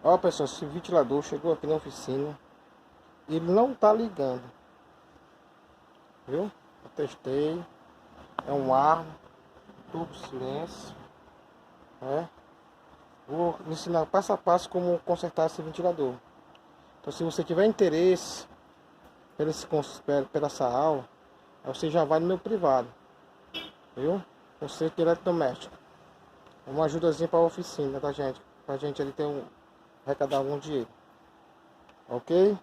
Ó, pessoal, esse ventilador chegou aqui na oficina. Ele não tá ligando. Viu? Eu testei. É um ar. Turbo silêncio. Vou ensinar passo a passo como consertar esse ventilador. Então, se você tiver interesse pela essa aula, aí você já vai no meu privado. Viu? Conserto direto doméstico. Uma ajudazinha para a oficina da gente. Pra gente ali ter arrecadar algum dinheiro. Ok?